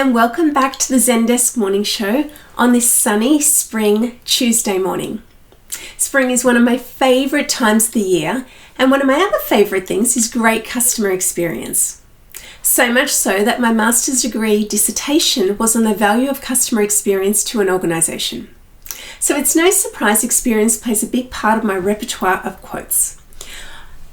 and welcome back to the Zendesk Morning Show on this sunny spring Tuesday morning. Spring is one of my favourite times of the year, and one of my other favourite things is great customer experience. So much so that my master's degree dissertation was on the value of customer experience to an organisation. So it's no surprise experience plays a big part of my repertoire of quotes.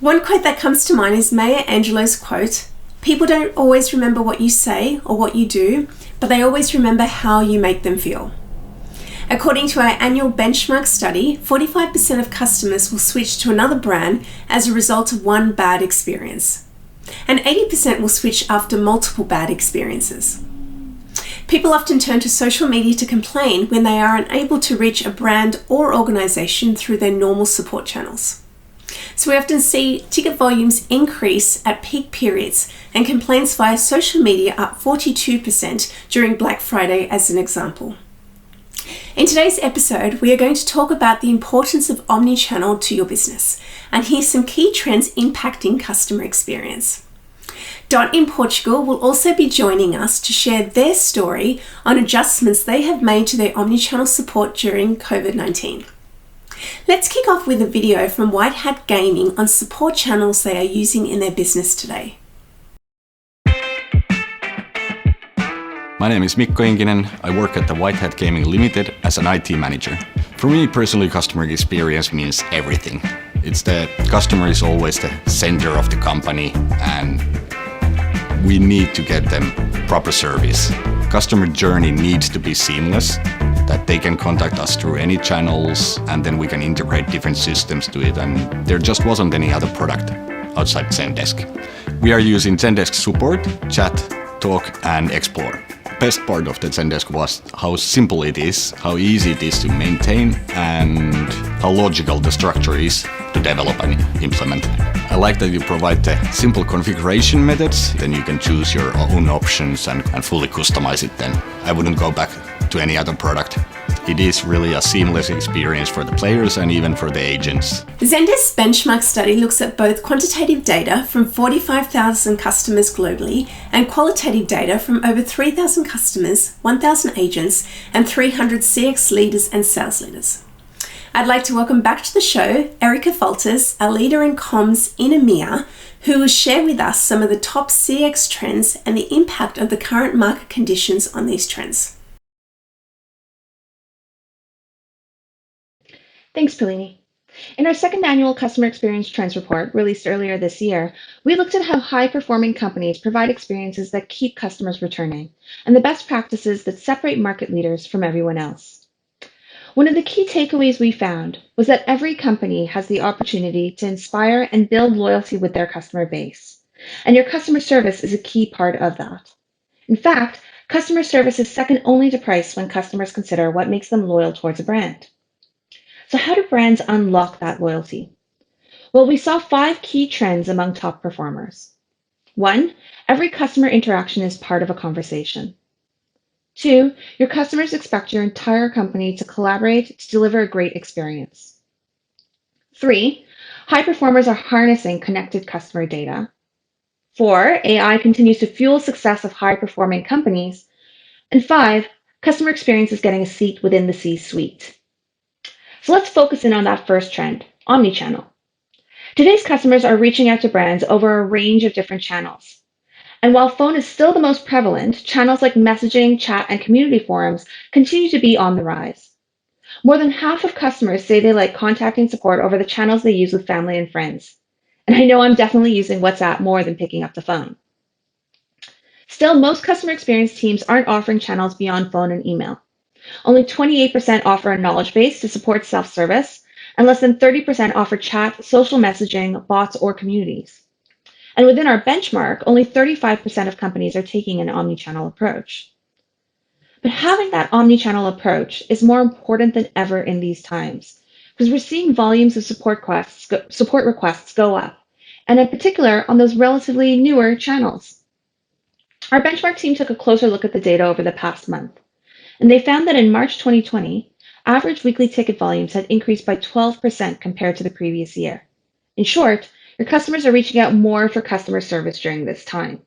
One quote that comes to mind is Maya Angelou's quote, "People don't always remember what you say or what you do, but they always remember how you make them feel." According to our annual benchmark study, 45% of customers will switch to another brand as a result of one bad experience, and 80% will switch after multiple bad experiences. People often turn to social media to complain when they are unable to reach a brand or organisation through their normal support channels. So we often see ticket volumes increase at peak periods and complaints via social media up 42% during Black Friday as an example. In today's episode, we are going to talk about the importance of omnichannel to your business and hear some key trends impacting customer experience. Dott in Portugal will also be joining us to share their story on adjustments they have made to their omnichannel support during COVID-19. Let's kick off with a video from White Hat Gaming on support channels they are using in their business today. My name is Mikko Inkinen. I work at the White Hat Gaming Limited as an IT manager. For me personally, customer experience means everything. It's the customer is always the center of the company, and we need to get them proper service. Customer journey needs to be seamless, that they can contact us through any channels, and then we can integrate different systems to it, and there just wasn't any other product outside Zendesk. We are using Zendesk Support, Chat, Talk, and Explore. The best part of the Zendesk was how simple it is, how easy it is to maintain, and how logical the structure is to develop and implement. I like that you provide the simple configuration methods, then you can choose your own options and fully customize it then. I wouldn't go back to any other product. It is really a seamless experience for the players and even for the agents. The Zendesk benchmark study looks at both quantitative data from 45,000 customers globally and qualitative data from over 3,000 customers, 1,000 agents, and 300 CX leaders and sales leaders. I'd like to welcome back to the show Erica Falters, a leader in comms in EMEA, who will share with us some of the top CX trends and the impact of the current market conditions on these trends. Thanks, Palini. In our second annual Customer Experience Trends report, released earlier this year, we looked at how high-performing companies provide experiences that keep customers returning, and the best practices that separate market leaders from everyone else. One of the key takeaways we found was that every company has the opportunity to inspire and build loyalty with their customer base, and your customer service is a key part of that. In fact, customer service is second only to price when customers consider what makes them loyal towards a brand. So how do brands unlock that loyalty? Well, we saw 5 key trends among top performers. 1, every customer interaction is part of a conversation. 2, your customers expect your entire company to collaborate to deliver a great experience. 3, high performers are harnessing connected customer data. 4, AI continues to fuel success of high-performing companies. And 5, customer experience is getting a seat within the C-suite. So let's focus in on that first trend, omnichannel. Today's customers are reaching out to brands over a range of different channels. And while phone is still the most prevalent, channels like messaging, chat, and community forums continue to be on the rise. More than half of customers say they like contacting support over the channels they use with family and friends. And I know I'm definitely using WhatsApp more than picking up the phone. Still, most customer experience teams aren't offering channels beyond phone and email. Only 28% offer a knowledge base to support self-service, and less than 30% offer chat, social messaging, bots, or communities. And within our benchmark, only 35% of companies are taking an omnichannel approach. But having that omnichannel approach is more important than ever in these times, because we're seeing volumes of support requests go up, and in particular on those relatively newer channels. Our benchmark team took a closer look at the data over the past month. And they found that in March 2020, average weekly ticket volumes had increased by 12% compared to the previous year. In short, your customers are reaching out more for customer service during this time.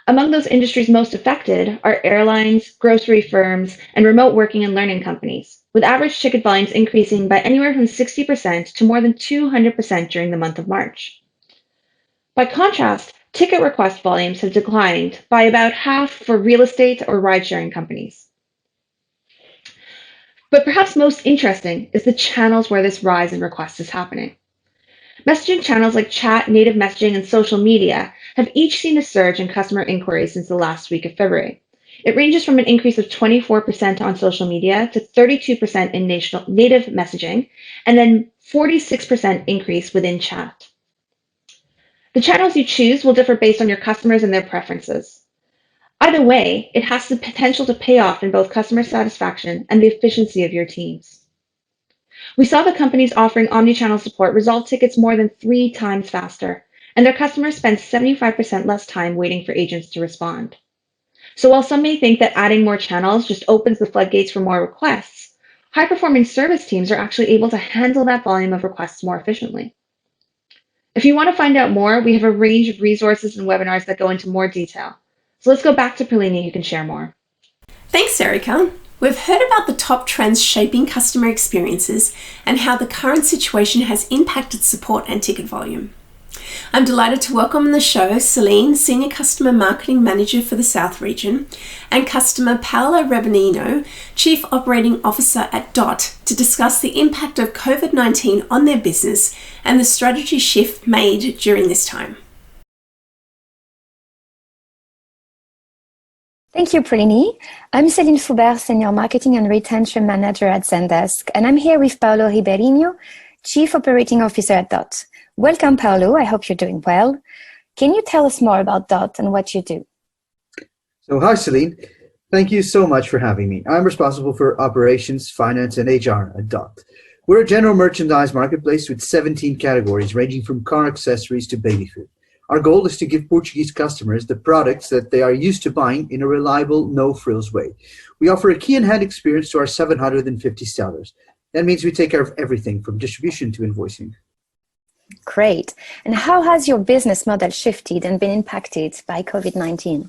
Among those industries most affected are airlines, grocery firms, and remote working and learning companies, with average ticket volumes increasing by anywhere from 60% to more than 200% during the month of March. By contrast, ticket request volumes have declined by about half for real estate or ride-sharing companies. But perhaps most interesting is the channels where this rise in requests is happening. Messaging channels like chat, native messaging, and social media have each seen a surge in customer inquiries since the last week of February. It ranges from an increase of 24% on social media to 32% in native messaging, and then 46% increase within chat. The channels you choose will differ based on your customers and their preferences. Either way, it has the potential to pay off in both customer satisfaction and the efficiency of your teams. We saw the companies offering omnichannel support resolve tickets more than 3 times faster, and their customers spend 75% less time waiting for agents to respond. So while some may think that adding more channels just opens the floodgates for more requests, high-performing service teams are actually able to handle that volume of requests more efficiently. If you want to find out more, we have a range of resources and webinars that go into more detail. So let's go back to Perlini, who can share more. Thanks, Erica. We've heard about the top trends shaping customer experiences and how the current situation has impacted support and ticket volume. I'm delighted to welcome on the show Celine, Senior Customer Marketing Manager for the South Region, and customer Paulo Ribeirinho, Chief Operating Officer at Dott, to discuss the impact of COVID-19 on their business and the strategy shift made during this time. Thank you, Perlini. I'm Céline Foubert, Senior Marketing and Retention Manager at Zendesk, and I'm here with Paulo Ribeirinho, Chief Operating Officer at Dott. Welcome, Paulo. I hope you're doing well. Can you tell us more about Dott and what you do? So, hi, Celine. Thank you so much for having me. I'm responsible for operations, finance, and HR at Dott. We're a general merchandise marketplace with 17 categories, ranging from car accessories to baby food. Our goal is to give Portuguese customers the products that they are used to buying in a reliable, no-frills way. We offer a key-in-hand experience to our 750 sellers. That means we take care of everything from distribution to invoicing. Great. And how has your business model shifted and been impacted by COVID-19?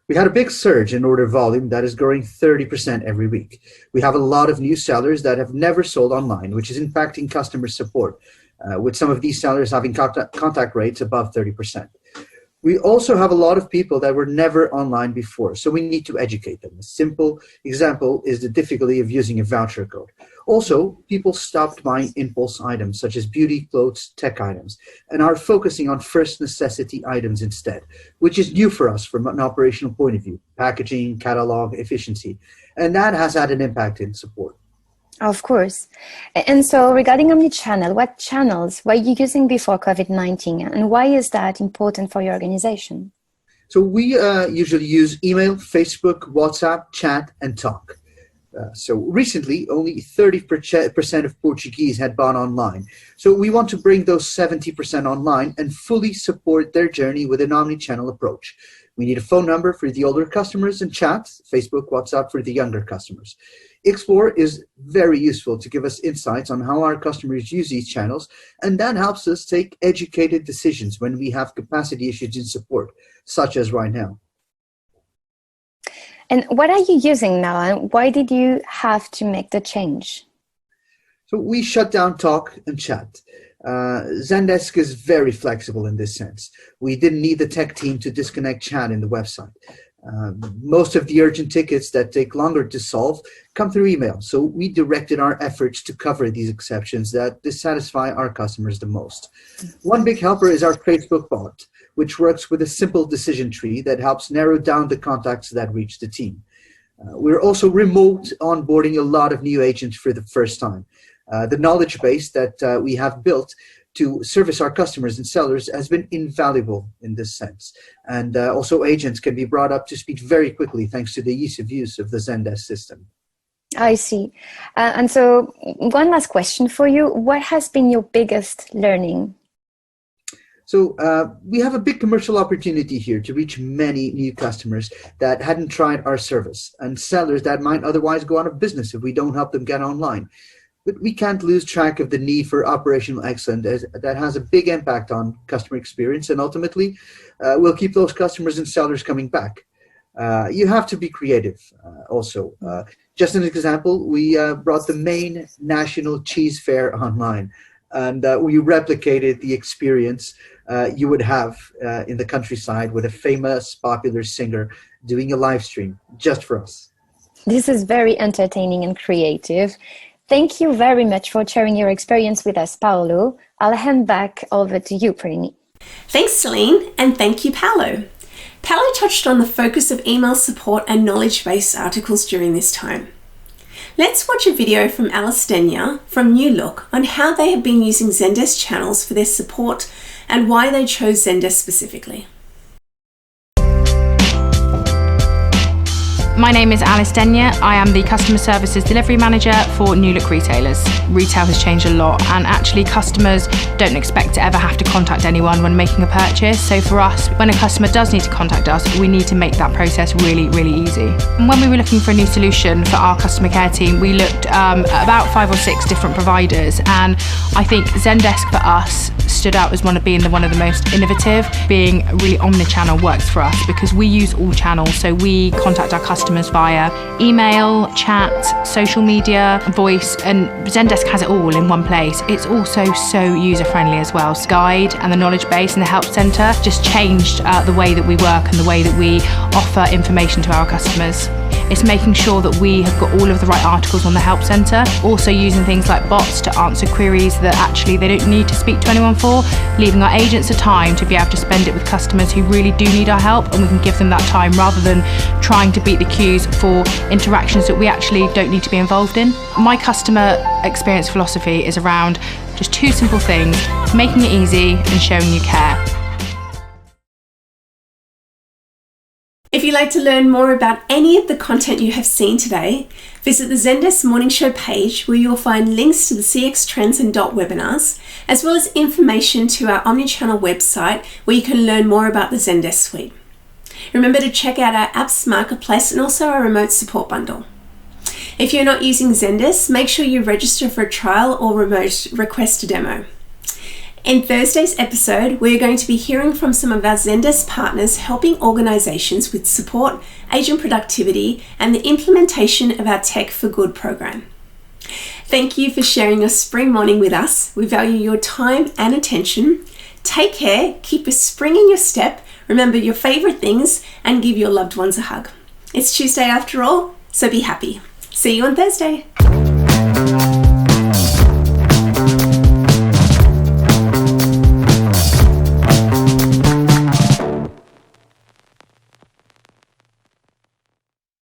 We had a big surge in order volume that is growing 30% every week. We have a lot of new sellers that have never sold online, which is impacting customer support, with some of these sellers having contact rates above 30%. We also have a lot of people that were never online before, so we need to educate them. A simple example is the difficulty of using a voucher code. Also, people stopped buying impulse items such as beauty, clothes, tech items, and are focusing on first necessity items instead, which is new for us from an operational point of view, packaging, catalog, efficiency, and that has had an impact in support. Of course. And so regarding omnichannel, what channels were you using before COVID-19 and why is that important for your organization? So we usually use email, Facebook, WhatsApp, chat, and talk. So recently, only 30% of Portuguese had bought online. So we want to bring those 70% online and fully support their journey with an omnichannel approach. We need a phone number for the older customers and chat, Facebook, WhatsApp for the younger customers. Explore is very useful to give us insights on how our customers use these channels, and that helps us take educated decisions when we have capacity issues in support, such as right now. And what are you using now, and why did you have to make the change? So we shut down talk and chat. Zendesk is very flexible in this sense. We didn't need the tech team to disconnect chat in the website. Most of the urgent tickets that take longer to solve come through email, so we directed our efforts to cover these exceptions that dissatisfy our customers the most. One big helper is our Facebook bot, which works with a simple decision tree that helps narrow down the contacts that reach the team. We're also remote onboarding a lot of new agents for the first time. The knowledge base that we have built to service our customers and sellers has been invaluable in this sense. And also agents can be brought up to speed very quickly thanks to the ease of use of the Zendesk system. I see. And so one last question for you. What has been your biggest learning? So we have a big commercial opportunity here to reach many new customers that hadn't tried our service and sellers that might otherwise go out of business if we don't help them get online. But we can't lose track of the need for operational excellence, as that has a big impact on customer experience, and ultimately will keep those customers and sellers coming back. You have to be creative also. Just an example, we brought the main national cheese fair online, and we replicated the experience you would have in the countryside with a famous popular singer doing a live stream just for us. This is very entertaining and creative. Thank you very much for sharing your experience with us, Paulo. I'll hand back over to you, Prini. Thanks, Celine, and thank you, Paulo. Paulo touched on the focus of email support and knowledge-based articles during this time. Let's watch a video from Alistenia from New Look on how they have been using Zendesk channels for their support and why they chose Zendesk specifically. My name is Alistenia. I am the Customer Services Delivery Manager for New Look Retailers. Retail has changed a lot, and actually customers don't expect to ever have to contact anyone when making a purchase. So for us, when a customer does need to contact us, we need to make that process really, really easy. And when we were looking for a new solution for our customer care team, we looked at about 5 or 6 different providers, and I think Zendesk for us stood out as one of the most innovative. Being really omnichannel works for us because we use all channels. So we contact our customers via email, chat, social media, voice, and Zendesk has it all in one place. It's also so user-friendly as well. Guide and the knowledge base and the help centre just changed the way that we work and the way that we offer information to our customers. It's making sure that we have got all of the right articles on the help centre, also using things like bots to answer queries that actually they don't need to speak to anyone for, leaving our agents the time to be able to spend it with customers who really do need our help, and we can give them that time rather than trying to beat the queues for interactions that we actually don't need to be involved in. My customer experience philosophy is around just 2 simple things: making it easy and showing you care. If you'd like to learn more about any of the content you have seen today, visit the Zendesk Morning Show page, where you'll find links to the CX Trends and Dott webinars, as well as information to our omnichannel website where you can learn more about the Zendesk suite. Remember to check out our apps marketplace and also our remote support bundle. If you're not using Zendesk, make sure you register for a trial or remote request a demo. In Thursday's episode, we're going to be hearing from some of our Zendesk partners helping organizations with support, agent productivity, and the implementation of our Tech for Good program. Thank you for sharing your spring morning with us. We value your time and attention. Take care, keep a spring in your step, remember your favorite things, and give your loved ones a hug. It's Tuesday after all, so be happy. See you on Thursday.